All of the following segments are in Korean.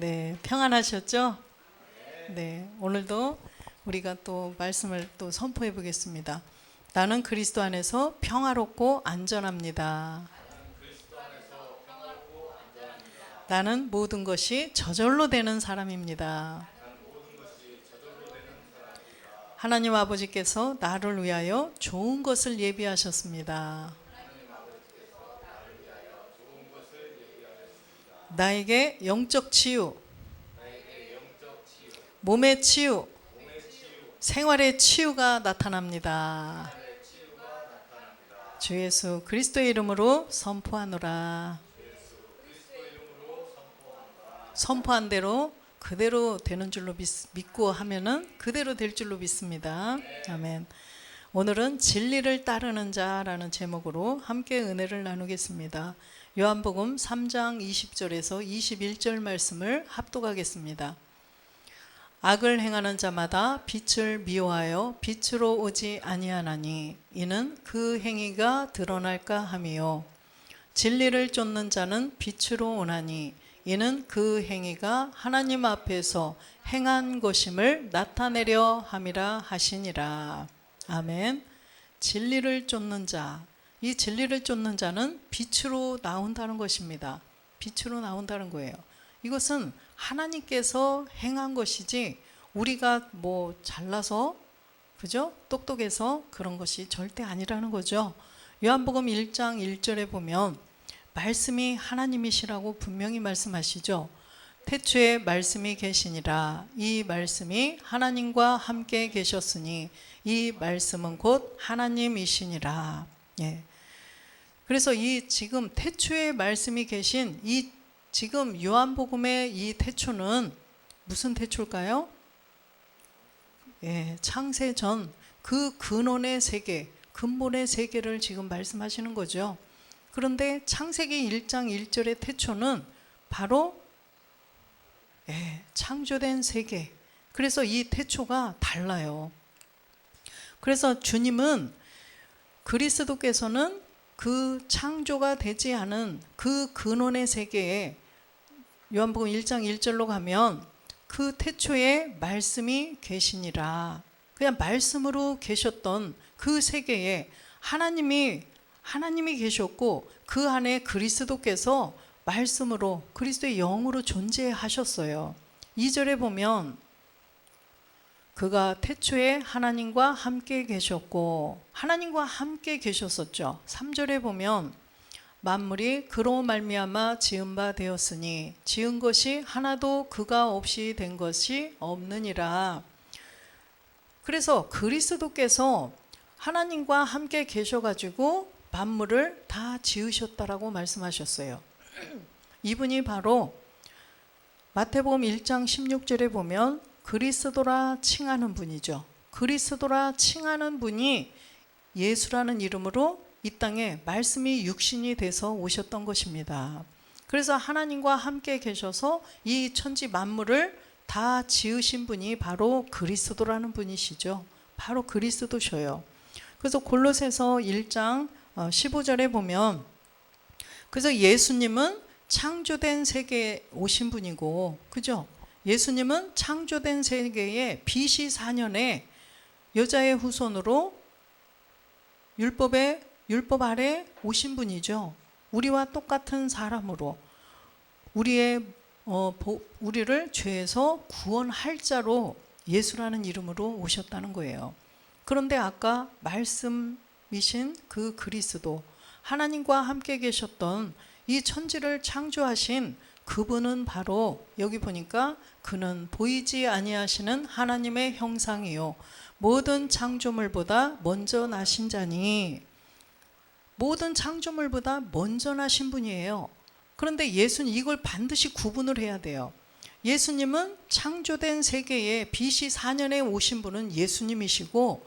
네, 평안하셨죠? 네, 오늘도 우리가 또 말씀을 또 선포해 보겠습니다. 나는 그리스도 안에서 평화롭고 안전합니다. 나는 모든 것이 저절로 되는 사람입니다. 하나님 아버지께서 나를 위하여 좋은 것을 예비하셨습니다. 나에게 영적 치유, 몸의 치유, 생활의 치유가 나타납니다. 주 예수 그리스도의 이름으로 선포하노라. 선포한 대로 그대로 되는 줄로 믿고 하면은 그대로 될 줄로 믿습니다. 아멘. 오늘은 진리를 따르는 자라는 제목으로 함께 은혜를 나누겠습니다. 요한복음 3장 20절에서 21절 말씀을 합독하겠습니다. 악을 행하는 자마다 빛을 미워하여 빛으로 오지 아니하나니 이는 그 행위가 드러날까 함이요 진리를 쫓는 자는 빛으로 오나니 이는 그 행위가 하나님 앞에서 행한 것임을 나타내려 함이라 하시니라. 아멘. 진리를 쫓는 자, 이 진리를 쫓는 자는 빛으로 나온다는 것입니다. 빛으로 나온다는 거예요. 이것은 하나님께서 행한 것이지 우리가 뭐 잘나서 그죠? 똑똑해서 그런 것이 절대 아니라는 거죠. 요한복음 1장 1절에 보면 말씀이 하나님이시라고 분명히 말씀하시죠. 태초에 말씀이 계시니라. 이 말씀이 하나님과 함께 계셨으니 이 말씀은 곧 하나님이시니라. 예. 그래서 이 지금 태초에 말씀이 계신 이 지금 요한복음의 이 태초는 무슨 태초일까요? 예, 창세전 그 근원의 세계, 근본의 세계를 지금 말씀하시는 거죠. 그런데 창세기 1장 1절의 태초는 바로 창조된 세계. 그래서 이 태초가 달라요. 그래서 주님은 그리스도께서는 그 창조가 되지 않은 그 근원의 세계에 요한복음 1장 1절로 가면 그 태초에 말씀이 계시니라. 그냥 말씀으로 계셨던 그 세계에 하나님이 계셨고 그 안에 그리스도께서 말씀으로 그리스도의 영으로 존재하셨어요. 2절에 보면 그가 태초에 하나님과 함께 계셨고 하나님과 함께 계셨었죠. 3절에 보면 만물이 그로 말미암아 지은 바 되었으니 지은 것이 하나도 그가 없이 된 것이 없느니라. 그래서 그리스도께서 하나님과 함께 계셔가지고 만물을 다 지으셨다라고 말씀하셨어요. 이분이 바로 마태복음 1장 16절에 보면 그리스도라 칭하는 분이죠. 그리스도라 칭하는 분이 예수라는 이름으로 이 땅에 말씀이 육신이 돼서 오셨던 것입니다. 그래서 하나님과 함께 계셔서 이 천지 만물을 다 지으신 분이 바로 그리스도라는 분이시죠. 바로 그리스도셔요. 그래서 골로새서 1장 15절에 보면 그래서 예수님은 창조된 세계에 오신 분이고 그죠? 예수님은 창조된 세계에 BC 4년에 여자의 후손으로 율법 아래 오신 분이죠. 우리와 똑같은 사람으로 우리를 죄에서 구원할 자로 예수라는 이름으로 오셨다는 거예요. 그런데 아까 말씀이신 그 그리스도 하나님과 함께 계셨던 이 천지를 창조하신 그분은 바로 여기 보니까 그는 보이지 아니하시는 하나님의 형상이요 모든 창조물보다 먼저 나신 자니 모든 창조물보다 먼저 나신 분이에요. 그런데 예수는 이걸 반드시 구분을 해야 돼요. 예수님은 창조된 세계에 BC 4년에 오신 분은 예수님이시고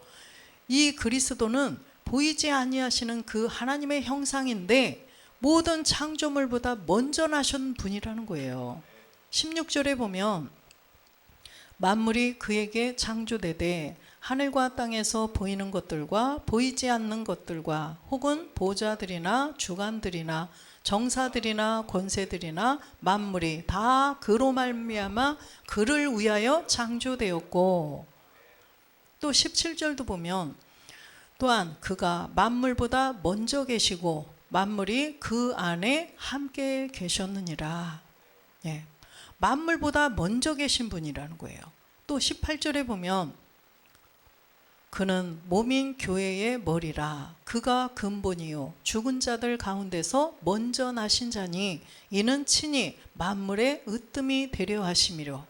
이 그리스도는 보이지 아니하시는 그 하나님의 형상인데 모든 창조물보다 먼저 나신 분이라는 거예요. 16절에 보면 만물이 그에게 창조되되 하늘과 땅에서 보이는 것들과 보이지 않는 것들과 혹은 보좌들이나 주관들이나 정사들이나 권세들이나 만물이 다 그로 말미암아 그를 위하여 창조되었고, 또 17절도 보면 또한 그가 만물보다 먼저 계시고 만물이 그 안에 함께 계셨느니라. 예, 만물보다 먼저 계신 분이라는 거예요. 또 18절에 보면 그는 몸인 교회의 머리라. 그가 근본이요 죽은 자들 가운데서 먼저 나신 자니 이는 친히 만물의 으뜸이 되려 하심이려.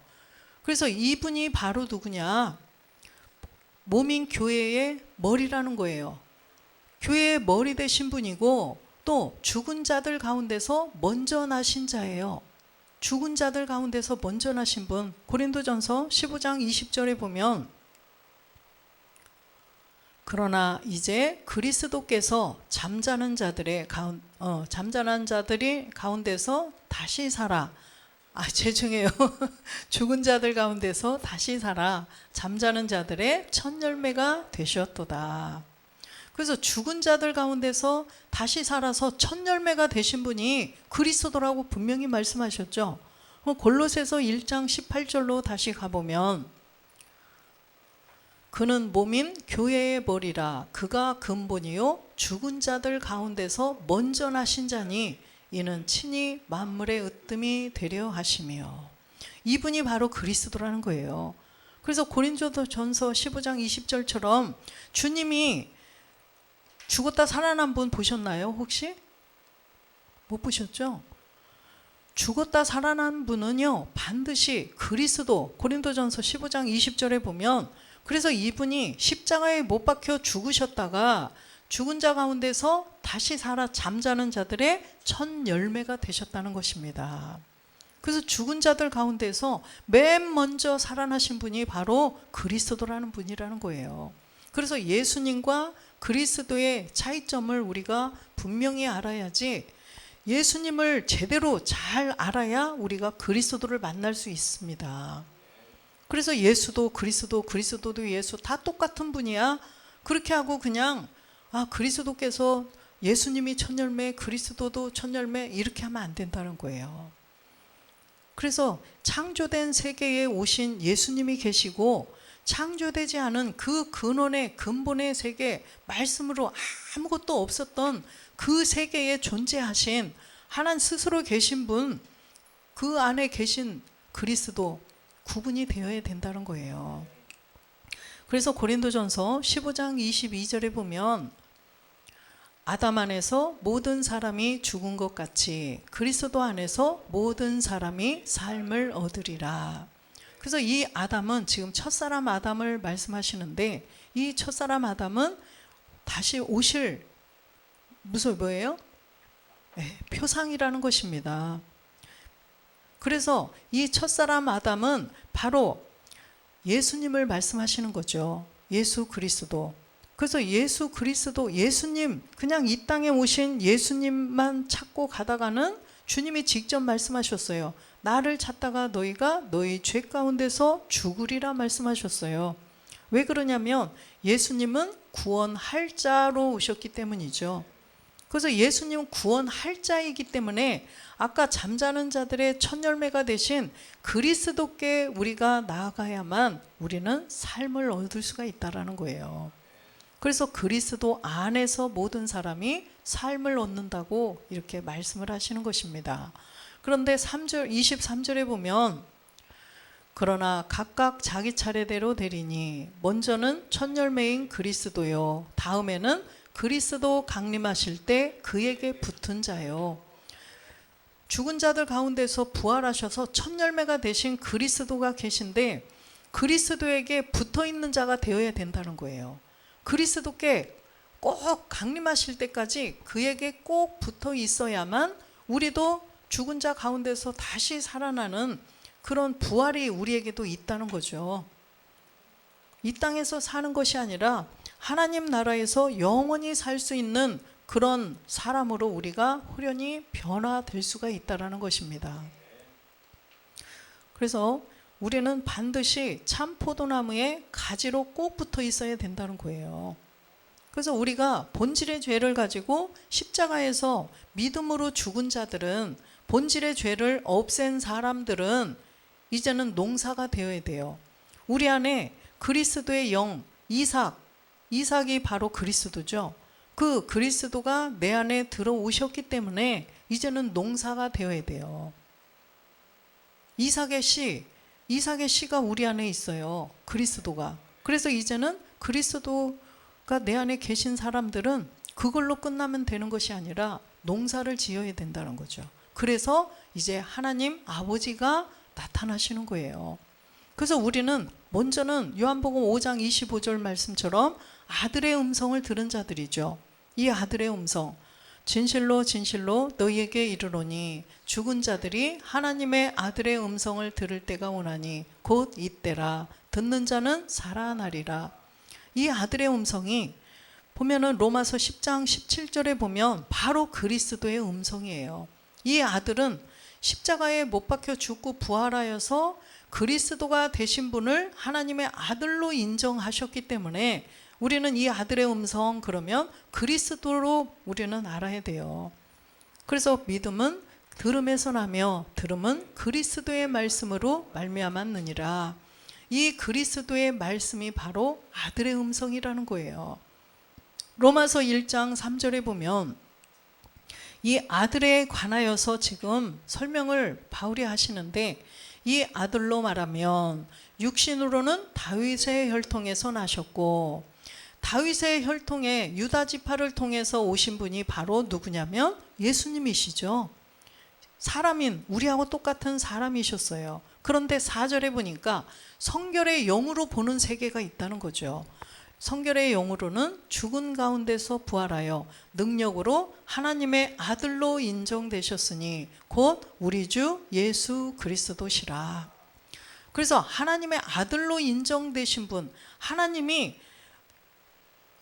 그래서 이분이 바로 누구냐? 몸인 교회의 머리라는 거예요. 교회의 머리 되신 분이고 또 죽은 자들 가운데서 먼저 나신 자예요. 죽은 자들 가운데서 먼저 나신 분, 고린도전서 15장 20절에 보면 그러나 이제 그리스도께서 잠자는 자들이 가운데서 다시 살아. 죄송해요. 죽은 자들 가운데서 다시 살아 잠자는 자들의 첫 열매가 되셨도다. 그래서 죽은 자들 가운데서 다시 살아서 첫 열매가 되신 분이 그리스도라고 분명히 말씀하셨죠. 골로새서 1장 18절로 다시 가보면 그는 몸인 교회의 머리라. 그가 근본이요 죽은 자들 가운데서 먼저 나신 자니 이는 친히 만물의 으뜸이 되려 하시며. 이분이 바로 그리스도라는 거예요. 그래서 고린도전서 15장 20절처럼 주님이 죽었다 살아난 분 보셨나요? 혹시? 못 보셨죠? 죽었다 살아난 분은요 반드시 그리스도, 고린도전서 15장 20절에 보면 그래서 이분이 십자가에 못 박혀 죽으셨다가 죽은 자 가운데서 다시 살아 잠자는 자들의 첫 열매가 되셨다는 것입니다. 그래서 죽은 자들 가운데서 맨 먼저 살아나신 분이 바로 그리스도라는 분이라는 거예요. 그래서 예수님과 그리스도의 차이점을 우리가 분명히 알아야지, 예수님을 제대로 잘 알아야 우리가 그리스도를 만날 수 있습니다. 그래서 예수도 그리스도, 그리스도도 예수 다 똑같은 분이야. 그렇게 하고 그냥 그리스도께서 예수님이 첫 열매, 그리스도도 첫 열매 이렇게 하면 안 된다는 거예요. 그래서 창조된 세계에 오신 예수님이 계시고 창조되지 않은 그 근원의 근본의 세계, 말씀으로 아무것도 없었던 그 세계에 존재하신 하나님 스스로 계신 분, 그 안에 계신 그리스도 구분이 되어야 된다는 거예요. 그래서 고린도전서 15장 22절에 보면 아담 안에서 모든 사람이 죽은 것 같이 그리스도 안에서 모든 사람이 삶을 얻으리라. 그래서 이 아담은 지금 첫사람 아담을 말씀하시는데 이 첫사람 아담은 다시 오실 무슨 뭐예요? 표상이라는 것입니다. 그래서 이 첫사람 아담은 바로 예수님을 말씀하시는 거죠. 예수 그리스도. 그래서 예수 그리스도, 예수님, 그냥 이 땅에 오신 예수님만 찾고 가다가는 주님이 직접 말씀하셨어요. 나를 찾다가 너희가 너희 죄 가운데서 죽으리라 말씀하셨어요. 왜 그러냐면 예수님은 구원할 자로 오셨기 때문이죠. 그래서 예수님은 구원할 자이기 때문에 아까 잠자는 자들의 첫 열매가 되신 그리스도께 우리가 나아가야만 우리는 삶을 얻을 수가 있다는 거예요. 그래서 그리스도 안에서 모든 사람이 삶을 얻는다고 이렇게 말씀을 하시는 것입니다. 그런데 23절에 보면 그러나 각각 자기 차례대로 되리니 먼저는 첫 열매인 그리스도요 다음에는 그리스도 강림하실 때 그에게 붙은 자요. 죽은 자들 가운데서 부활하셔서 첫 열매가 되신 그리스도가 계신데 그리스도에게 붙어있는 자가 되어야 된다는 거예요. 그리스도께 꼭 강림하실 때까지 그에게 꼭 붙어 있어야만 우리도 죽은 자 가운데서 다시 살아나는 그런 부활이 우리에게도 있다는 거죠. 이 땅에서 사는 것이 아니라 하나님 나라에서 영원히 살 수 있는 그런 사람으로 우리가 후련히 변화될 수가 있다는 것입니다. 그래서 우리는 반드시 참 포도나무에 가지로 꼭 붙어 있어야 된다는 거예요. 그래서 우리가 본질의 죄를 가지고 십자가에서 믿음으로 죽은 자들은, 본질의 죄를 없앤 사람들은 이제는 농사가 되어야 돼요. 우리 안에 그리스도의 영, 이삭이 바로 그리스도죠. 그 그리스도가 내 안에 들어오셨기 때문에 이제는 농사가 되어야 돼요. 이삭의 씨가 우리 안에 있어요. 그리스도가. 그래서 이제는 그리스도가 내 안에 계신 사람들은 그걸로 끝나면 되는 것이 아니라 농사를 지어야 된다는 거죠. 그래서 이제 하나님 아버지가 나타나시는 거예요. 그래서 우리는 먼저는 요한복음 5장 25절 말씀처럼 아들의 음성을 들은 자들이죠. 이 아들의 음성, 진실로 진실로 너희에게 이르노니 죽은 자들이 하나님의 아들의 음성을 들을 때가 오나니 곧 이때라. 듣는 자는 살아나리라. 이 아들의 음성이 보면은 로마서 10장 17절에 보면 바로 그리스도의 음성이에요. 이 아들은 십자가에 못 박혀 죽고 부활하여서 그리스도가 되신 분을 하나님의 아들로 인정하셨기 때문에 우리는 이 아들의 음성, 그러면 그리스도로 우리는 알아야 돼요. 그래서 믿음은 들음에서 나며 들음은 그리스도의 말씀으로 말미암았느니라. 이 그리스도의 말씀이 바로 아들의 음성이라는 거예요. 로마서 1장 3절에 보면 이 아들에 관하여서 지금 설명을 바울이 하시는데, 이 아들로 말하면 육신으로는 다윗의 혈통에서 나셨고, 다윗의 혈통에 유다 지파를 통해서 오신 분이 바로 누구냐면 예수님이시죠. 사람인 우리하고 똑같은 사람이셨어요. 그런데 4절에 보니까 성결의 영으로 보는 세계가 있다는 거죠. 성결의 영으로는 죽은 가운데서 부활하여 능력으로 하나님의 아들로 인정되셨으니 곧 우리 주 예수 그리스도시라. 그래서 하나님의 아들로 인정되신 분, 하나님이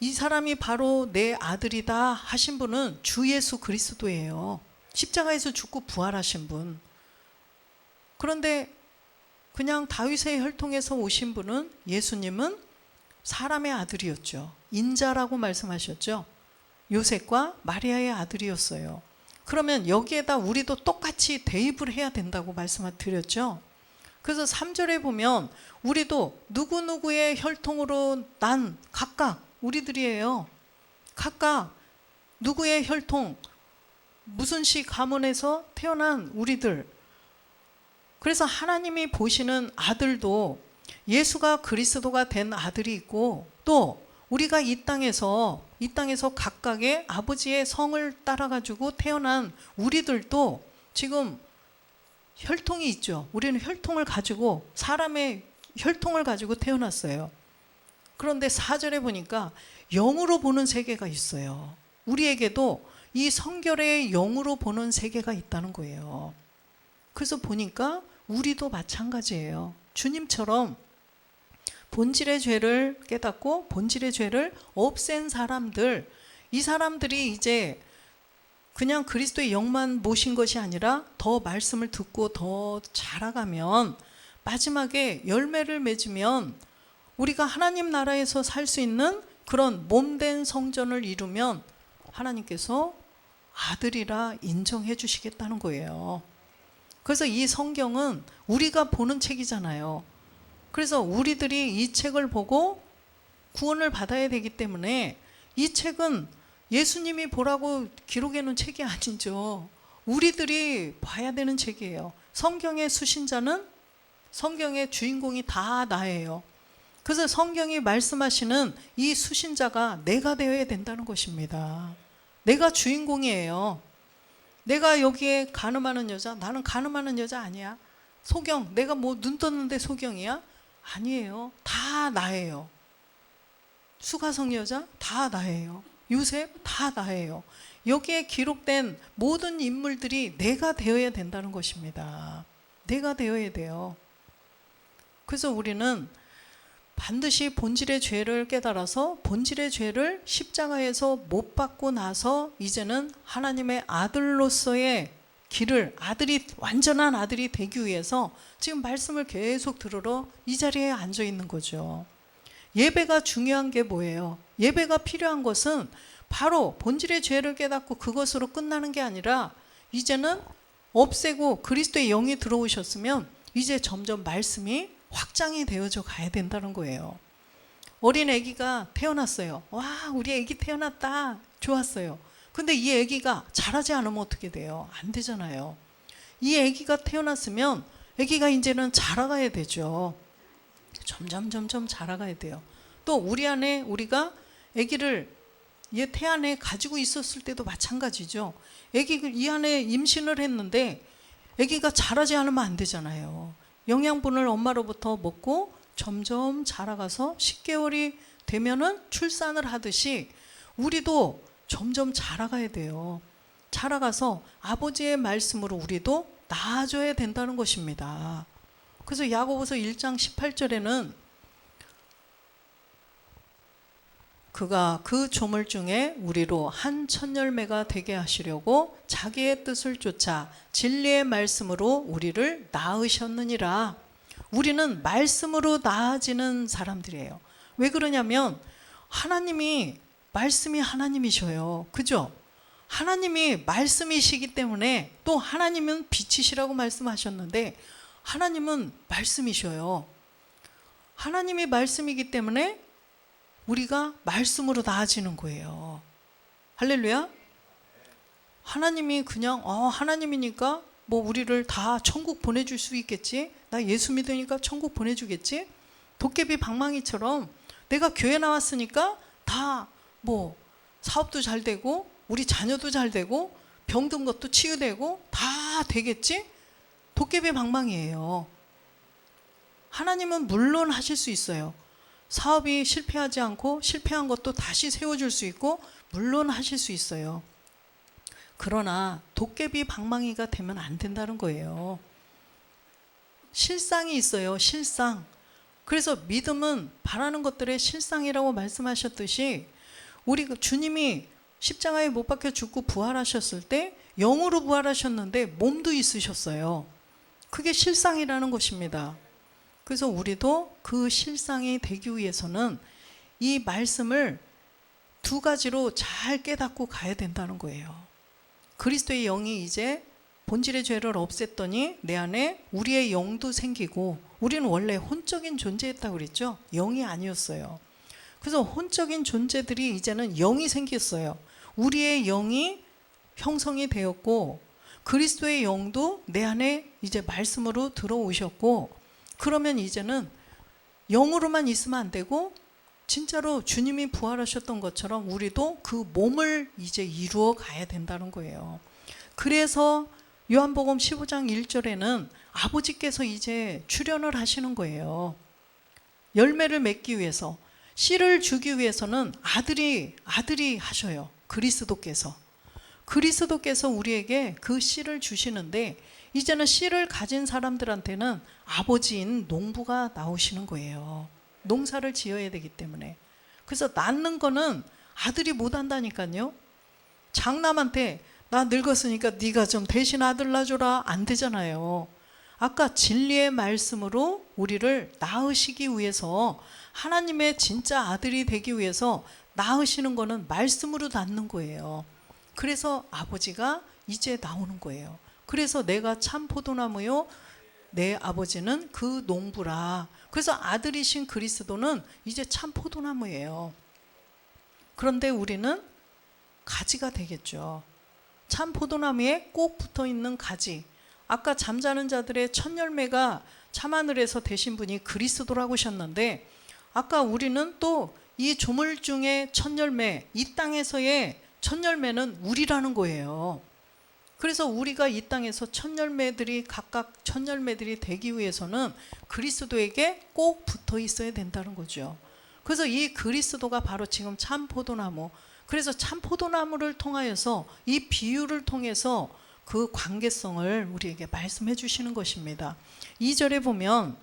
이 사람이 바로 내 아들이다 하신 분은 주 예수 그리스도예요. 십자가에서 죽고 부활하신 분. 그런데 그냥 다윗의 혈통에서 오신 분은, 예수님은 사람의 아들이었죠. 인자라고 말씀하셨죠. 요셉과 마리아의 아들이었어요. 그러면 여기에다 우리도 똑같이 대입을 해야 된다고 말씀을 드렸죠. 그래서 3절에 보면 우리도 누구누구의 혈통으로 난 각각 우리들이에요. 각각 누구의 혈통, 무슨 씨 가문에서 태어난 우리들. 그래서 하나님이 보시는 아들도 예수가 그리스도가 된 아들이 있고, 또 우리가 이 땅에서 각각의 아버지의 성을 따라가지고 태어난 우리들도 지금 혈통이 있죠. 우리는 혈통을 가지고, 사람의 혈통을 가지고 태어났어요. 그런데 4절에 보니까 영으로 보는 세계가 있어요. 우리에게도 이 성결의 영으로 보는 세계가 있다는 거예요. 그래서 보니까 우리도 마찬가지예요. 주님처럼 본질의 죄를 깨닫고 본질의 죄를 없앤 사람들, 이 사람들이 이제 그냥 그리스도의 영만 모신 것이 아니라 더 말씀을 듣고 더 자라가면, 마지막에 열매를 맺으면 우리가 하나님 나라에서 살 수 있는 그런 몸된 성전을 이루면 하나님께서 아들이라 인정해 주시겠다는 거예요. 그래서 이 성경은 우리가 보는 책이잖아요. 그래서 우리들이 이 책을 보고 구원을 받아야 되기 때문에, 이 책은 예수님이 보라고 기록해 놓은 책이 아니죠. 우리들이 봐야 되는 책이에요. 성경의 수신자는, 성경의 주인공이 다 나예요. 그래서 성경이 말씀하시는 이 수신자가 내가 되어야 된다는 것입니다. 내가 주인공이에요. 내가 여기에 간음하는 여자, 나는 간음하는 여자 아니야. 소경, 내가 뭐 눈 떴는데 소경이야? 아니에요. 다 나예요. 수가성 여자 다 나예요. 요셉 다 나예요. 여기에 기록된 모든 인물들이 내가 되어야 된다는 것입니다. 내가 되어야 돼요. 그래서 우리는 반드시 본질의 죄를 깨달아서 본질의 죄를 십자가에서 못 받고 나서 이제는 하나님의 아들로서의 길을, 완전한 아들이 되기 위해서 지금 말씀을 계속 들으러 이 자리에 앉아 있는 거죠. 예배가 중요한 게 뭐예요? 예배가 필요한 것은 바로 본질의 죄를 깨닫고 그것으로 끝나는 게 아니라 이제는 없애고 그리스도의 영이 들어오셨으면 이제 점점 말씀이 확장이 되어져 가야 된다는 거예요. 어린 아기가 태어났어요. 와, 우리 아기 태어났다. 좋았어요. 근데 이 아기가 자라지 않으면 어떻게 돼요? 안 되잖아요. 이 아기가 태어났으면 아기가 이제는 자라가야 되죠. 점점 자라가야 돼요. 또 우리 안에 우리가 아기를 얘 태 안에 가지고 있었을 때도 마찬가지죠. 아기가 이 안에 임신을 했는데 아기가 자라지 않으면 안 되잖아요. 영양분을 엄마로부터 먹고 점점 자라가서 10개월이 되면은 출산을 하듯이 우리도 점점 자라가야 돼요. 자라가서 아버지의 말씀으로 우리도 나아져야 된다는 것입니다. 그래서 야고보서 1장 18절에는 그가 그 조물 중에 우리로 한 첫열매가 되게 하시려고 자기의 뜻을 쫓아 진리의 말씀으로 우리를 낳으셨느니라. 우리는 말씀으로 낳아지는 사람들이에요. 왜 그러냐면 말씀이 하나님이셔요. 그죠? 하나님이 말씀이시기 때문에, 또 하나님은 빛이시라고 말씀하셨는데 하나님은 말씀이셔요. 하나님이 말씀이기 때문에 우리가 말씀으로 나아지는 거예요. 할렐루야. 하나님이 그냥 하나님이니까 뭐 우리를 다 천국 보내줄 수 있겠지, 나 예수 믿으니까 천국 보내주겠지, 도깨비 방망이처럼 내가 교회 나왔으니까 다 뭐 사업도 잘 되고 우리 자녀도 잘 되고 병든 것도 치유되고 다 되겠지? 도깨비 방망이에요. 하나님은 물론 하실 수 있어요. 사업이 실패하지 않고 실패한 것도 다시 세워줄 수 있고 물론 하실 수 있어요. 그러나 도깨비 방망이가 되면 안 된다는 거예요. 실상이 있어요. 실상. 그래서 믿음은 바라는 것들의 실상이라고 말씀하셨듯이, 우리 주님이 십자가에 못 박혀 죽고 부활하셨을 때 영으로 부활하셨는데 몸도 있으셨어요. 그게 실상이라는 것입니다. 그래서 우리도 그 실상이 되기 위해서는 이 말씀을 두 가지로 잘 깨닫고 가야 된다는 거예요. 그리스도의 영이 이제 본질의 죄를 없앴더니 내 안에 우리의 영도 생기고, 우리는 원래 혼적인 존재였다고 그랬죠. 영이 아니었어요. 그래서 혼적인 존재들이 이제는 영이 생겼어요. 우리의 영이 형성이 되었고 그리스도의 영도 내 안에 이제 말씀으로 들어오셨고, 그러면 이제는 영으로만 있으면 안 되고 진짜로 주님이 부활하셨던 것처럼 우리도 그 몸을 이제 이루어 가야 된다는 거예요. 그래서 요한복음 15장 1절에는 아버지께서 이제 출현을 하시는 거예요. 열매를 맺기 위해서, 씨를 주기 위해서는 아들이 하셔요. 그리스도께서 우리에게 그 씨를 주시는데, 이제는 씨를 가진 사람들한테는 아버지인 농부가 나오시는 거예요. 농사를 지어야 되기 때문에. 그래서 낳는 거는 아들이 못 한다니까요. 장남한테 나 늙었으니까 네가 좀 대신 아들 낳아줘라, 안 되잖아요. 아까 진리의 말씀으로 우리를 낳으시기 위해서, 하나님의 진짜 아들이 되기 위해서 낳으시는 거는 말씀으로 낳는 거예요. 그래서 아버지가 이제 나오는 거예요. 그래서 내가 참 포도나무요, 내 아버지는 그 농부라. 그래서 아들이신 그리스도는 이제 참 포도나무예요. 그런데 우리는 가지가 되겠죠. 참 포도나무에 꼭 붙어 있는 가지. 아까 잠자는 자들의 첫 열매가 참하늘에서 되신 분이 그리스도라고 하셨는데, 아까 우리는 또 이 조물 중에 첫 열매, 이 땅에서의 첫 열매는 우리라는 거예요. 그래서 우리가 이 땅에서 첫 열매들이, 각각 첫 열매들이 되기 위해서는 그리스도에게 꼭 붙어 있어야 된다는 거죠. 그래서 이 그리스도가 바로 지금 참 포도나무. 그래서 참 포도나무를 통하여서, 이 비유를 통해서 그 관계성을 우리에게 말씀해 주시는 것입니다. 2절에 보면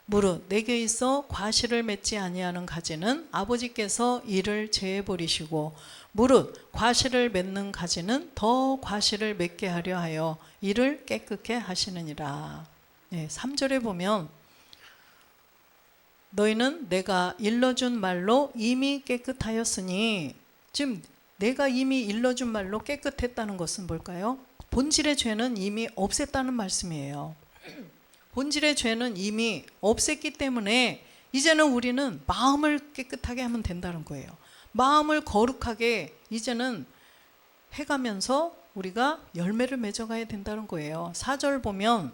무릇 내게 있어 과실을 맺지 아니하는 가지는 아버지께서 이를 제해 버리시고, 무릇 과실을 맺는 가지는 더 과실을 맺게 하려 하여 이를 깨끗게 하시느니라. 3절에 보면 너희는 내가 일러준 말로 이미 깨끗하였으니, 지금 내가 이미 일러준 말로 깨끗했다는 것은 뭘까요? 본질의 죄는 이미 없앴다는 말씀이에요. 본질의 죄는 이미 없앴기 때문에 이제는 우리는 마음을 깨끗하게 하면 된다는 거예요. 마음을 거룩하게 이제는 해가면서 우리가 열매를 맺어가야 된다는 거예요. 4절 보면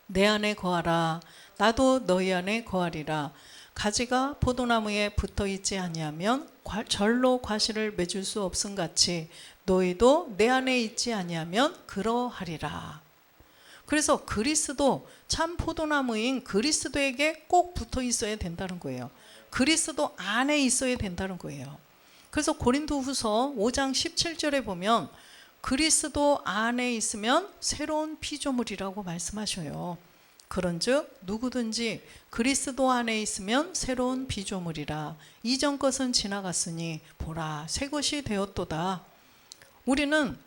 내 안에 거하라 나도 너희 안에 거하리라. 가지가 포도나무에 붙어 있지 아니하면 절로 과실을 맺을 수 없음 같이 너희도 내 안에 있지 아니하면 그러하리라. 그래서 그리스도, 참 포도나무인 그리스도에게 꼭 붙어 있어야 된다는 거예요. 그리스도 안에 있어야 된다는 거예요. 그래서 고린도후서 5장 17절에 보면 그리스도 안에 있으면 새로운 피조물이라고 말씀하셔요. 그런즉 누구든지 그리스도 안에 있으면 새로운 피조물이라. 이전 것은 지나갔으니 보라 새 것이 되었도다. 우리는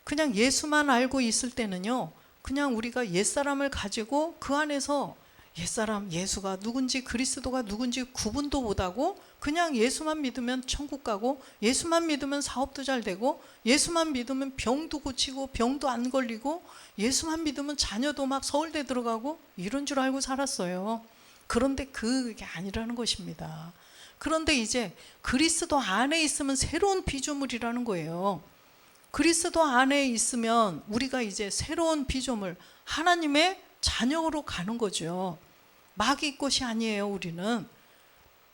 그냥 예수만 알고 있을 때는요, 그냥 우리가 옛사람을 가지고 그 안에서 옛사람 예수가 누군지 그리스도가 누군지 구분도 못하고 그냥 예수만 믿으면 천국 가고 예수만 믿으면 사업도 잘 되고 예수만 믿으면 병도 고치고 병도 안 걸리고 예수만 믿으면 자녀도 막 서울대 들어가고 이런 줄 알고 살았어요. 그런데 그게 아니라는 것입니다. 그런데 이제 그리스도 안에 있으면 새로운 피조물이라는 거예요. 그리스도 안에 있으면 우리가 이제 새로운 피조물, 하나님의 자녀로 가는 거죠. 마귀 것이 아니에요, 우리는.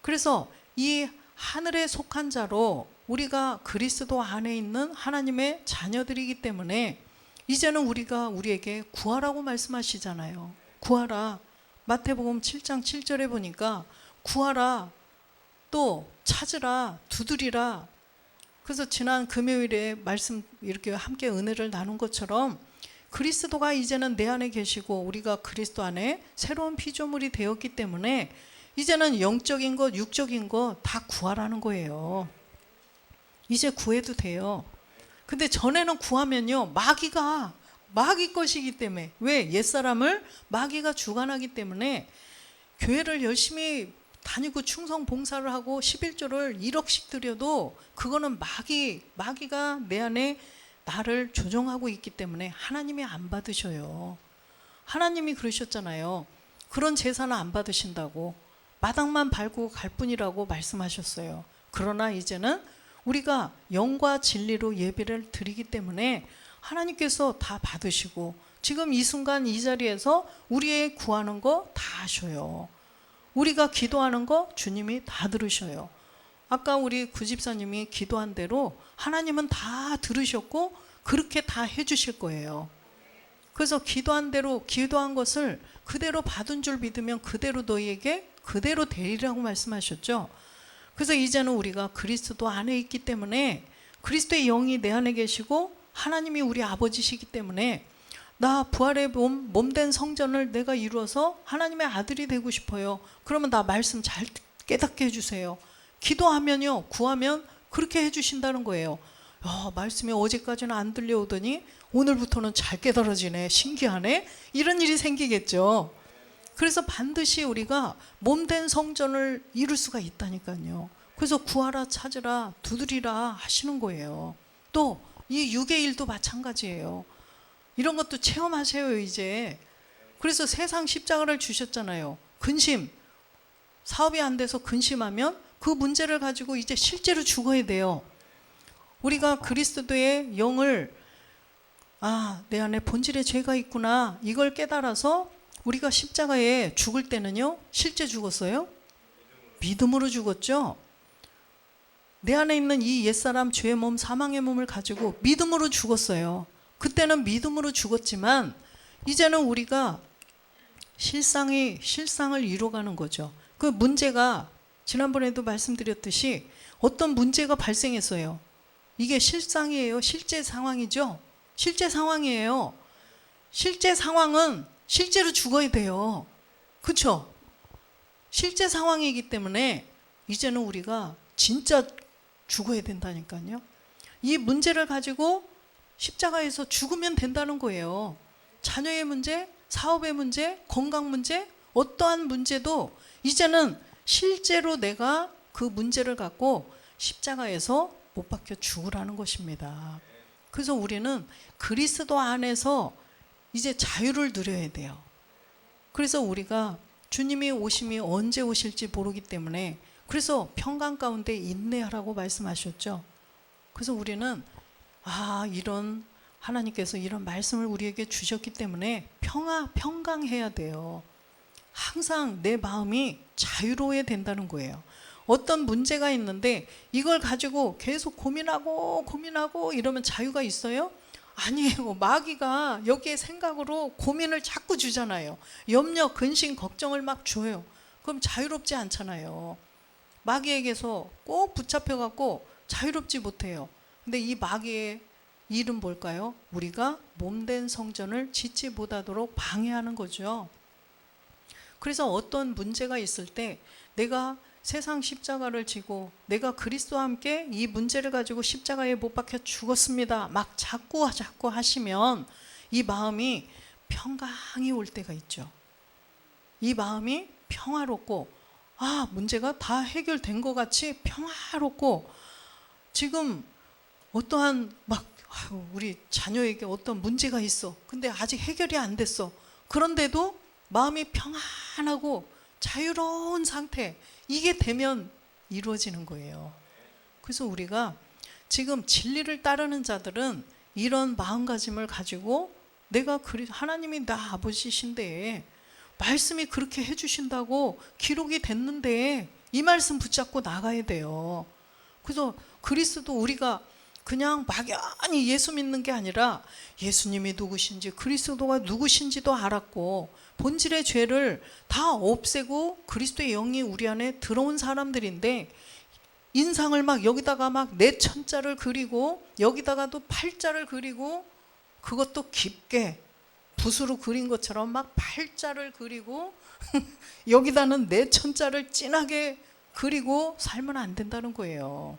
그래서 이 하늘에 속한 자로 우리가 그리스도 안에 있는 하나님의 자녀들이기 때문에 이제는 우리에게 구하라고 말씀하시잖아요. 구하라. 마태복음 7장 7절에 보니까 구하라, 또 찾으라, 두드리라. 그래서 지난 금요일에 말씀 이렇게 함께 은혜를 나눈 것처럼 그리스도가 이제는 내 안에 계시고 우리가 그리스도 안에 새로운 피조물이 되었기 때문에 이제는 영적인 것, 육적인 것 다 구하라는 거예요. 이제 구해도 돼요. 근데 전에는 구하면요, 마귀 것이기 때문에, 왜? 옛사람을 마귀가 주관하기 때문에 교회를 열심히 다니고 충성 봉사를 하고 11조를 1억씩 드려도 그거는 마귀가 내 안에 나를 조종하고 있기 때문에 하나님이 안 받으셔요. 하나님이 그러셨잖아요. 그런 제사는 안 받으신다고. 마당만 밟고 갈 뿐이라고 말씀하셨어요. 그러나 이제는 우리가 영과 진리로 예배를 드리기 때문에 하나님께서 다 받으시고 지금 이 순간 이 자리에서 우리의 구하는 거 다 하셔요. 우리가 기도하는 거 주님이 다 들으셔요. 아까 우리 구집사님이 기도한 대로 하나님은 다 들으셨고 그렇게 다 해주실 거예요. 그래서 기도한 대로 기도한 것을 그대로 받은 줄 믿으면 그대로 너희에게 그대로 되리라고 말씀하셨죠. 그래서 이제는 우리가 그리스도 안에 있기 때문에 그리스도의 영이 내 안에 계시고 하나님이 우리 아버지시기 때문에 나 부활의 몸된 성전을 내가 이루어서 하나님의 아들이 되고 싶어요. 그러면 나 말씀 잘 깨닫게 해주세요. 기도하면요, 구하면 그렇게 해주신다는 거예요. 말씀이 어제까지는 안 들려오더니 오늘부터는 잘 깨달아지네, 신기하네, 이런 일이 생기겠죠. 그래서 반드시 우리가 몸된 성전을 이룰 수가 있다니까요. 그래서 구하라, 찾으라, 두드리라 하시는 거예요. 또 이 육의 일도 마찬가지예요. 이런 것도 체험하세요, 이제. 그래서 세상 십자가를 주셨잖아요. 근심, 사업이 안 돼서 근심하면 그 문제를 가지고 이제 실제로 죽어야 돼요. 우리가 그리스도의 영을 내 안에 본질의 죄가 있구나, 이걸 깨달아서 우리가 십자가에 죽을 때는요, 실제 죽었어요? 믿음으로 죽었죠. 내 안에 있는 이 옛사람 죄의 몸, 사망의 몸을 가지고 믿음으로 죽었어요. 그때는 믿음으로 죽었지만 이제는 우리가 실상을 이루어가는 거죠. 그 문제가 지난번에도 말씀드렸듯이 어떤 문제가 발생했어요. 이게 실상이에요? 실제 상황이죠? 실제 상황이에요. 실제 상황은 실제로 죽어야 돼요. 그렇죠? 실제 상황이기 때문에 이제는 우리가 진짜 죽어야 된다니까요. 이 문제를 가지고 십자가에서 죽으면 된다는 거예요. 자녀의 문제, 사업의 문제, 건강 문제, 어떠한 문제도 이제는 실제로 내가 그 문제를 갖고 십자가에서 못 박혀 죽으라는 것입니다. 그래서 우리는 그리스도 안에서 이제 자유를 누려야 돼요. 그래서 우리가 주님이 오심이 언제 오실지 모르기 때문에 그래서 평강 가운데 인내하라고 말씀하셨죠. 그래서 우리는 이런 하나님께서 이런 말씀을 우리에게 주셨기 때문에 평강해야 돼요. 항상 내 마음이 자유로워야 된다는 거예요. 어떤 문제가 있는데 이걸 가지고 계속 고민하고 이러면 자유가 있어요? 아니에요. 마귀가 여기에 생각으로 고민을 자꾸 주잖아요. 염려, 근심, 걱정을 막 줘요. 그럼 자유롭지 않잖아요. 마귀에게서 꼭 붙잡혀갖고 자유롭지 못해요. 근데 이 마귀의 일은 뭘까요? 우리가 몸된 성전을 짓지 못하도록 방해하는 거죠. 그래서 어떤 문제가 있을 때 내가 세상 십자가를 지고 내가 그리스도와 함께 이 문제를 가지고 십자가에 못 박혀 죽었습니다. 막 자꾸 하시면 이 마음이 평강이 올 때가 있죠. 이 마음이 평화롭고 문제가 다 해결된 것 같이 평화롭고 지금 어떠한 우리 자녀에게 어떤 문제가 있어. 근데 아직 해결이 안 됐어. 그런데도 마음이 평안하고 자유로운 상태, 이게 되면 이루어지는 거예요. 그래서 우리가 지금 진리를 따르는 자들은 이런 마음가짐을 가지고 내가 하나님이 나 아버지신데 말씀이 그렇게 해주신다고 기록이 됐는데 이 말씀 붙잡고 나가야 돼요. 그래서 그리스도 우리가 그냥 막연히 예수 믿는 게 아니라 예수님이 누구신지 그리스도가 누구신지도 알았고 본질의 죄를 다 없애고 그리스도의 영이 우리 안에 들어온 사람들인데 인상을 여기다가 내천자를 그리고 여기다가도 팔자를 그리고 그것도 깊게 붓으로 그린 것처럼 팔자를 그리고 여기다는 내천자를 진하게 그리고 살면 안 된다는 거예요.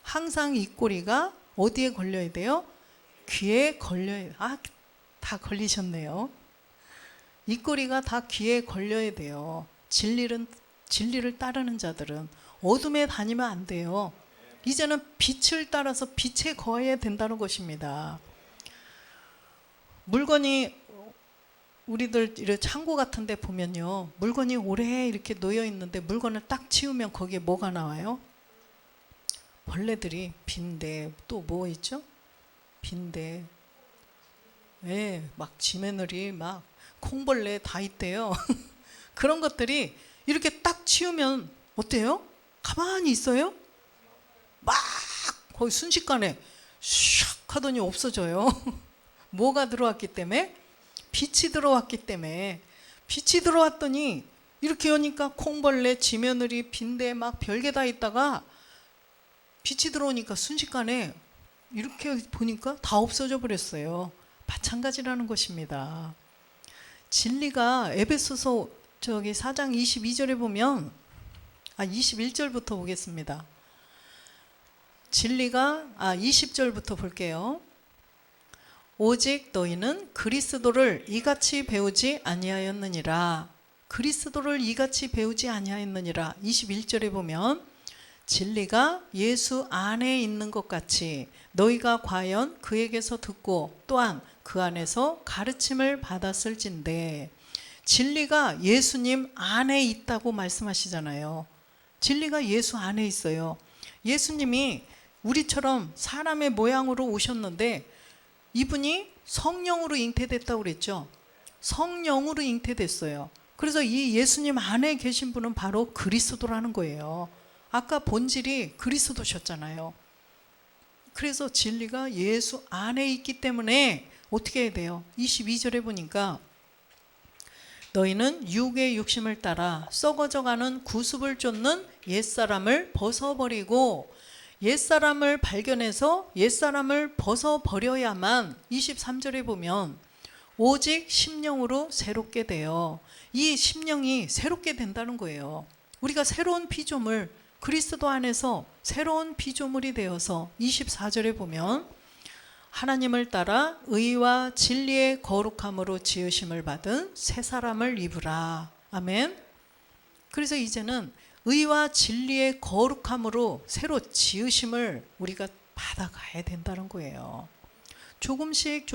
항상 이 꼬리가 어디에 걸려야 돼요? 귀에 걸려야 돼요. 다 걸리셨네요. 이 꼬리가 다 귀에 걸려야 돼요. 진리를 따르는 자들은 어둠에 다니면 안 돼요. 이제는 빛을 따라서 빛에 거해야 된다는 것입니다. 물건이 우리들 이런 창고 같은 데 보면요, 물건이 오래 이렇게 놓여 있는데 물건을 딱 치우면 거기에 뭐가 나와요? 벌레들이, 빈대, 또 뭐 있죠? 빈대, 지메늘이 콩벌레 다 있대요. 그런 것들이 이렇게 딱 치우면 어때요? 가만히 있어요? 거의 순식간에 샥 하더니 없어져요. 뭐가 들어왔기 때문에? 빛이 들어왔기 때문에. 빛이 들어왔더니 이렇게 오니까 콩벌레, 지메늘이, 빈대 별게 다 있다가 빛이 들어오니까 순식간에 이렇게 보니까 다 없어져 버렸어요. 마찬가지라는 것입니다. 진리가 에베소서 4장 22절에 보면 21절부터 보겠습니다. 진리가 20절부터 볼게요. 오직 너희는 그리스도를 이같이 배우지 아니하였느니라. 그리스도를 이같이 배우지 아니하였느니라. 21절에 보면 진리가 예수 안에 있는 것 같이 너희가 과연 그에게서 듣고 또한 그 안에서 가르침을 받았을진데, 진리가 예수님 안에 있다고 말씀하시잖아요. 진리가 예수 안에 있어요. 예수님이 우리처럼 사람의 모양으로 오셨는데 이분이 성령으로 잉태됐다고 그랬죠. 성령으로 잉태됐어요. 그래서 이 예수님 안에 계신 분은 바로 그리스도라는 거예요. 아까 본질이 그리스도셨잖아요. 그래서 진리가 예수 안에 있기 때문에 어떻게 해야 돼요? 22절에 보니까 너희는 육의 욕심을 따라 썩어져가는 구습을 쫓는 옛사람을 벗어버리고, 옛사람을 발견해서 옛사람을 벗어버려야만 23절에 보면 오직 심령으로 새롭게 돼요. 이 심령이 새롭게 된다는 거예요. 우리가 새로운 피조물, 그리스도 안에서 새로운 피조물이 되어서 24절에 보면 하나님을 따라 의와 진리의 거룩함으로 지으심을 받은 새 사람을 입으라. 아멘. 그래서 이제는 의와 진리의 거룩함으로 새로 지으심을 우리가 받아가야 된다는 거예요. 조금씩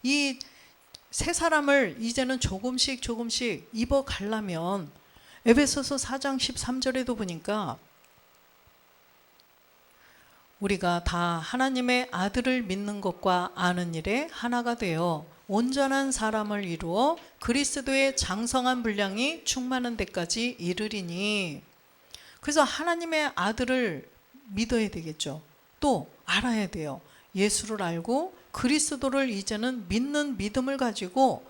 이 새 사람을 이제는 조금씩 입어가려면 에베소서 4장 13절에도 보니까 우리가 다 하나님의 아들을 믿는 것과 아는 일에 하나가 되어 온전한 사람을 이루어 그리스도의 장성한 분량이 충만한 데까지 이르리니. 그래서 하나님의 아들을 믿어야 되겠죠. 또 알아야 돼요. 예수를 알고 그리스도를 이제는 믿는 믿음을 가지고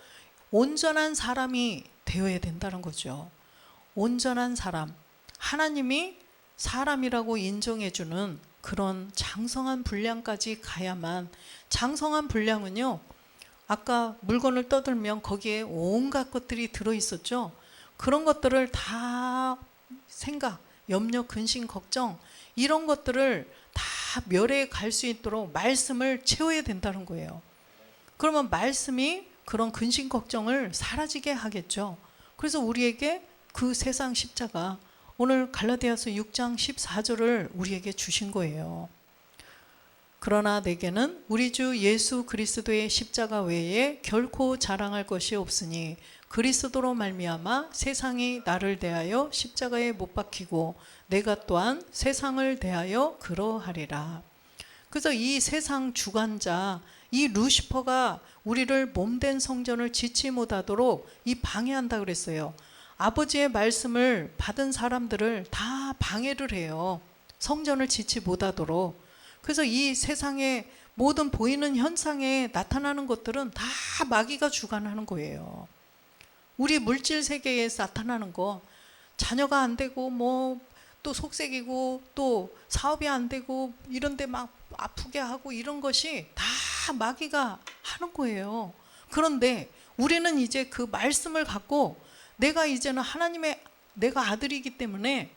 온전한 사람이 되어야 된다는 거죠. 온전한 사람, 하나님이 사람이라고 인정해주는 그런 장성한 분량까지 가야만. 장성한 분량은요, 아까 물건을 떠들면 거기에 온갖 것들이 들어있었죠. 그런 것들을 다 생각, 염려, 근심, 걱정 이런 것들을 다 멸해 갈 수 있도록 말씀을 채워야 된다는 거예요. 그러면 말씀이 그런 근심, 걱정을 사라지게 하겠죠. 그래서 우리에게 그 세상 십자가, 오늘 갈라디아서 6장 14절을 우리에게 주신 거예요. 그러나 내게는 우리 주 예수 그리스도의 십자가 외에 결코 자랑할 것이 없으니 그리스도로 말미암아 세상이 나를 대하여 십자가에 못 박히고 내가 또한 세상을 대하여 그러하리라. 그래서 이 세상 주관자, 이 루시퍼가 우리를 몸된 성전을 지치 못하도록 이 방해한다 그랬어요. 아버지의 말씀을 받은 사람들을 다 방해를 해요. 성전을 지치 못하도록. 그래서 이 세상의 모든 보이는 현상에 나타나는 것들은 다 마귀가 주관하는 거예요. 우리 물질 세계에 나타나는 거, 자녀가 안 되고 뭐 또 속색이고 또 사업이 안 되고 이런데 막 아프게 하고 이런 것이 다 마귀가 하는 거예요. 그런데 우리는 이제 그 말씀을 갖고 내가 이제는 하나님의 내가 아들이기 때문에,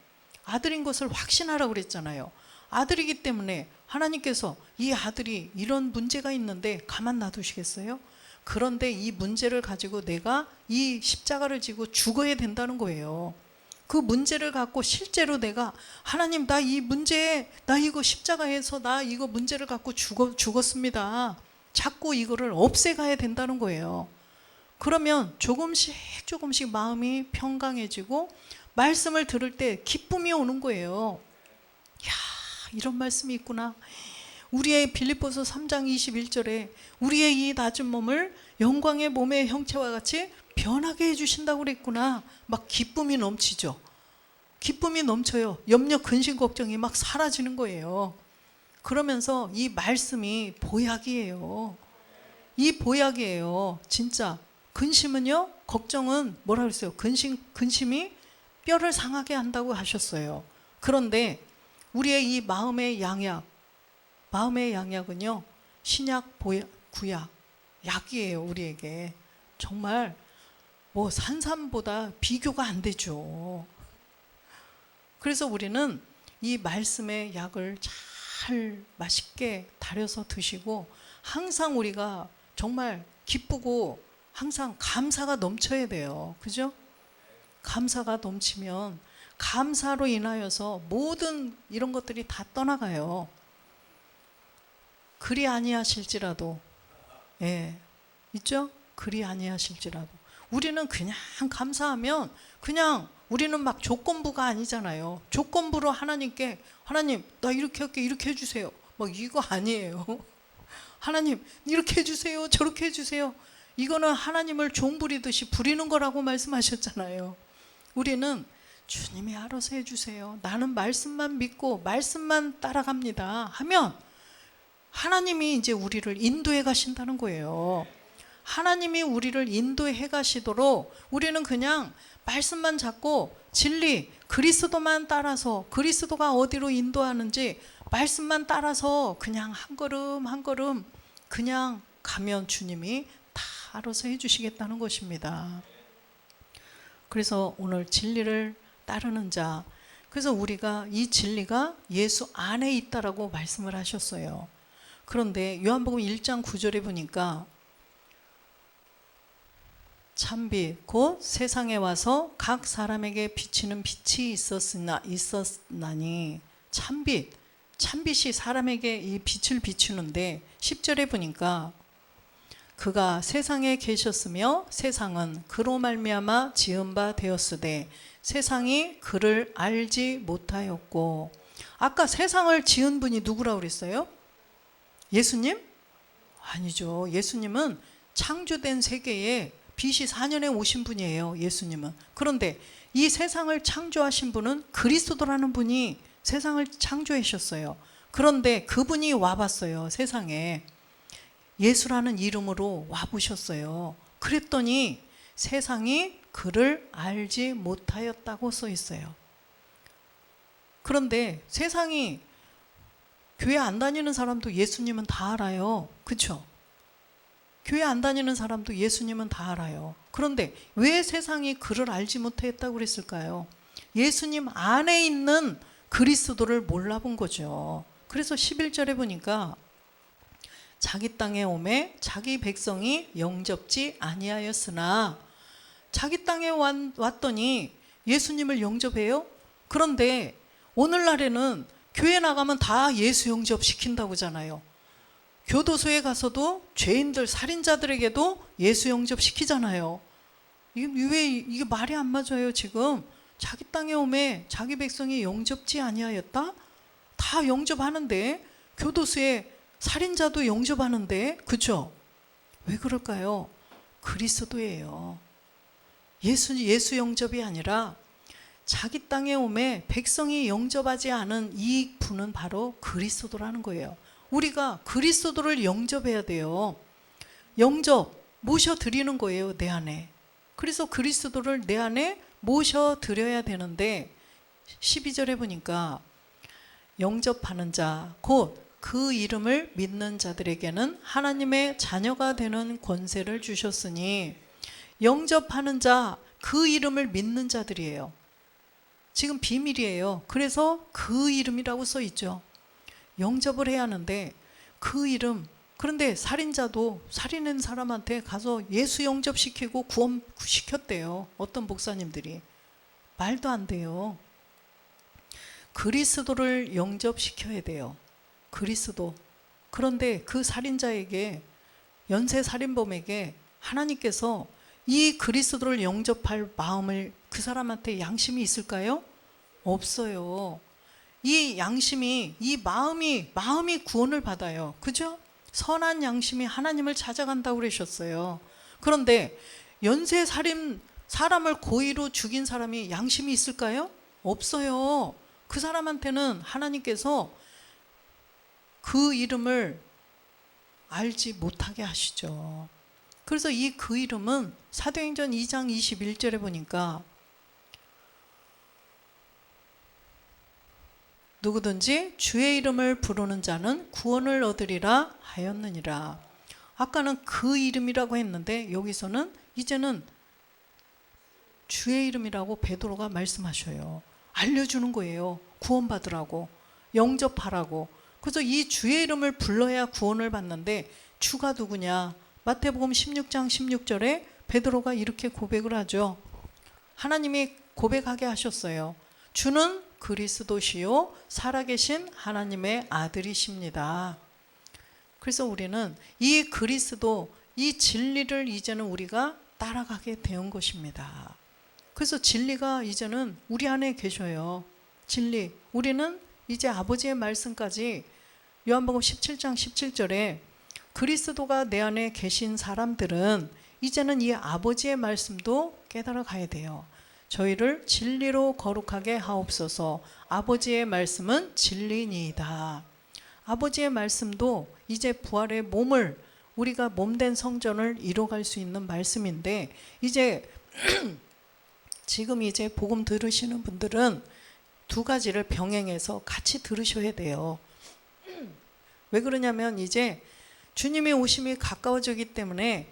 아들인 것을 확신하라고 그랬잖아요. 아들이기 때문에 하나님께서 이 아들이 이런 문제가 있는데 가만 놔두시겠어요? 그런데 이 문제를 가지고 내가 이 십자가를 지고 죽어야 된다는 거예요. 그 문제를 갖고 실제로 내가 하나님, 나 이 문제에, 나 이거 십자가에서 나 이거 문제를 갖고 죽었습니다. 자꾸 이거를 없애가야 된다는 거예요. 그러면 조금씩 마음이 평강해지고 말씀을 들을 때 기쁨이 오는 거예요. 야, 이런 말씀이 있구나. 우리의 빌립보서 3장 21절에 우리의 이 낮은 몸을 영광의 몸의 형체와 같이 변하게 해주신다고 그랬구나. 막 기쁨이 넘치죠. 기쁨이 넘쳐요. 염려, 근심, 걱정이 막 사라지는 거예요. 그러면서 이 말씀이 보약이에요. 이 보약이에요. 진짜. 근심은요, 걱정은 뭐라 그랬어요? 근심이 뼈를 상하게 한다고 하셨어요. 그런데 우리의 이 마음의 양약은요, 신약, 구약, 약이에요. 우리에게 정말 뭐 산삼보다 비교가 안 되죠. 그래서 우리는 이 말씀의 약을 잘 맛있게 달여서 드시고 항상 우리가 정말 기쁘고 항상 감사가 넘쳐야 돼요. 그죠? 감사가 넘치면 감사로 인하여서 모든 이런 것들이 다 떠나가요. 그리 아니하실지라도, 예, 있죠? 그리 아니하실지라도. 우리는 그냥 감사하면 그냥 우리는 막 조건부가 아니잖아요. 조건부로 하나님께, 하나님 나 이렇게 할게, 이렇게 해주세요, 막 이거 아니에요. 하나님 이렇게 해주세요, 저렇게 해주세요. 이거는 하나님을 종 부리듯이 부리는 거라고 말씀하셨잖아요. 우리는 주님이 알아서 해주세요, 나는 말씀만 믿고 말씀만 따라갑니다 하면 하나님이 이제 우리를 인도해 가신다는 거예요. 하나님이 우리를 인도해 가시도록 우리는 그냥 말씀만 잡고 진리, 그리스도만 따라서, 그리스도가 어디로 인도하는지 말씀만 따라서 그냥 한 걸음 한 걸음 그냥 가면 주님이 다 알아서 해주시겠다는 것입니다. 그래서 오늘 진리를 따르는 자, 그래서 우리가 이 진리가 예수 안에 있다라고 말씀을 하셨어요. 그런데 요한복음 1장 9절에 보니까 참빛 곧 세상에 와서 각 사람에게 비치는 빛이 있었나니. 참빛이 사람에게 이 빛을 비추는데 10절에 보니까 그가 세상에 계셨으며 세상은 그로 말미암아 지은 바 되었으되 세상이 그를 알지 못하였고. 아까 세상을 지은 분이 누구라고 그랬어요? 예수님? 아니죠. 예수님은 창조된 세계에 BC 4년에 오신 분이에요. 예수님은. 그런데 이 세상을 창조하신 분은 그리스도라는 분이 세상을 창조하셨어요. 그런데 그분이 와봤어요. 세상에. 예수라는 이름으로 와보셨어요. 그랬더니 세상이 그를 알지 못하였다고 써 있어요. 그런데 세상이 교회 안 다니는 사람도 예수님은 다 알아요. 그렇죠? 교회 안 다니는 사람도 예수님은 다 알아요. 그런데 왜 세상이 그를 알지 못했다고 그랬을까요? 예수님 안에 있는 그리스도를 몰라본 거죠. 그래서 11절에 보니까 자기 땅에 오매 자기 백성이 영접지 아니하였으나. 자기 땅에 왔더니 예수님을 영접해요? 그런데 오늘날에는 교회 나가면 다 예수 영접시킨다고 하잖아요. 교도소에 가서도 죄인들, 살인자들에게도 예수 영접시키잖아요. 이게 말이 안 맞아요. 지금 자기 땅에 오매 자기 백성이 영접지 아니하였다? 다 영접하는데, 교도소에 살인자도 영접하는데, 그렇죠? 왜 그럴까요? 그리스도예요. 예수 영접이 아니라 자기 땅에 오매 백성이 영접하지 않은 이 분은 바로 그리스도라는 거예요. 우리가 그리스도를 영접해야 돼요. 영접, 모셔드리는 거예요. 내 안에. 그래서 그리스도를 내 안에 모셔드려야 되는데 12절에 보니까 영접하는 자, 곧 그 이름을 믿는 자들에게는 하나님의 자녀가 되는 권세를 주셨으니. 영접하는 자, 그 이름을 믿는 자들이에요. 지금 비밀이에요. 그래서 그 이름이라고 써 있죠. 영접을 해야 하는데 그 이름. 그런데 살인자도 살인한 사람한테 가서 예수 영접시키고 구원시켰대요. 어떤 목사님들이. 말도 안 돼요. 그리스도를 영접시켜야 돼요. 그리스도. 그런데 그 살인자에게, 연쇄살인범에게 하나님께서 이 그리스도를 영접할 마음을, 그 사람한테 양심이 있을까요? 없어요. 이 양심이, 이 마음이 구원을 받아요. 그죠? 선한 양심이 하나님을 찾아간다고 그러셨어요. 그런데 연쇄살인, 사람을 고의로 죽인 사람이 양심이 있을까요? 없어요. 그 사람한테는 하나님께서 그 이름을 알지 못하게 하시죠. 그래서 그 이름은 사도행전 2장 21절에 보니까 누구든지 주의 이름을 부르는 자는 구원을 얻으리라 하였느니라. 아까는 그 이름이라고 했는데 여기서는 이제는 주의 이름이라고 베드로가 말씀하셔요. 알려주는 거예요. 구원받으라고, 영접하라고. 그래서 이 주의 이름을 불러야 구원을 받는데 주가 누구냐? 마태복음 16장 16절에 베드로가 이렇게 고백을 하죠. 하나님이 고백하게 하셨어요. 주는 그리스도시요 살아계신 하나님의 아들이십니다. 그래서 우리는 이 그리스도, 이 진리를 이제는 우리가 따라가게 된 것입니다. 그래서 진리가 이제는 우리 안에 계셔요. 진리. 우리는 이제 아버지의 말씀까지, 요한복음 17장 17절에 그리스도가 내 안에 계신 사람들은 이제는 이 아버지의 말씀도 깨달아 가야 돼요. 저희를 진리로 거룩하게 하옵소서. 아버지의 말씀은 진리니이다. 아버지의 말씀도 이제 부활의 몸을, 우리가 몸된 성전을 이뤄갈 수 있는 말씀인데, 이제 지금 이제 복음 들으시는 분들은 두 가지를 병행해서 같이 들으셔야 돼요. 왜 그러냐면 이제 주님의 오심이 가까워지기 때문에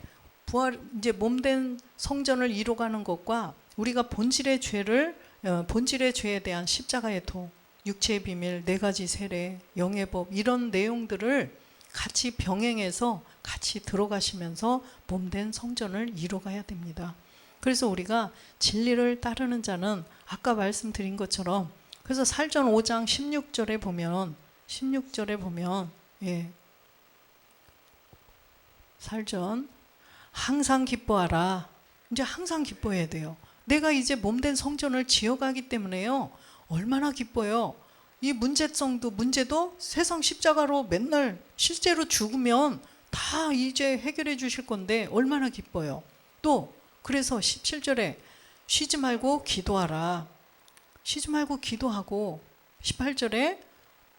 부활, 이제 몸된 성전을 이뤄가는 것과 우리가 본질의 죄에 대한 십자가의 도, 육체의 비밀, 4가지 세례, 영의 법, 이런 내용들을 같이 병행해서 같이 들어가시면서 몸된 성전을 이루어가야 됩니다. 그래서 우리가 진리를 따르는 자는 아까 말씀드린 것처럼, 그래서 살전 5장 16절에 보면 살전 항상 기뻐하라. 이제 항상 기뻐해야 돼요. 내가 이제 몸된 성전을 지어가기 때문에요. 얼마나 기뻐요. 이 문제도 세상 십자가로 맨날 실제로 죽으면 다 이제 해결해 주실 건데 얼마나 기뻐요. 또 그래서 17절에 쉬지 말고 기도하라. 쉬지 말고 기도하고 18절에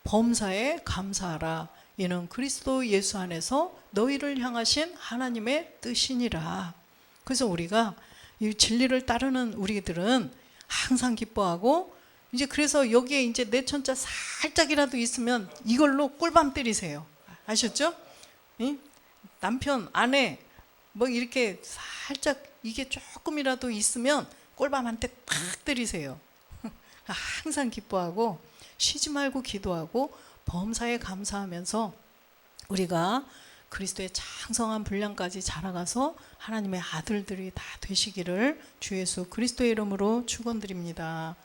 범사에 감사하라. 이는 그리스도 예수 안에서 너희를 향하신 하나님의 뜻이니라. 그래서 우리가 이 진리를 따르는 우리들은 항상 기뻐하고, 이제 그래서 여기에 이제 내천자 살짝이라도 있으면 이걸로 꿀밤 때리세요. 아셨죠? 응? 남편, 아내 뭐 이렇게 살짝 이게 조금이라도 있으면 꿀밤 한 대 탁 때리세요. 항상 기뻐하고 쉬지 말고 기도하고 범사에 감사하면서 우리가 그리스도의 장성한 분량까지 자라가서 하나님의 아들들이 다 되시기를 주 예수 그리스도의 이름으로 축원드립니다.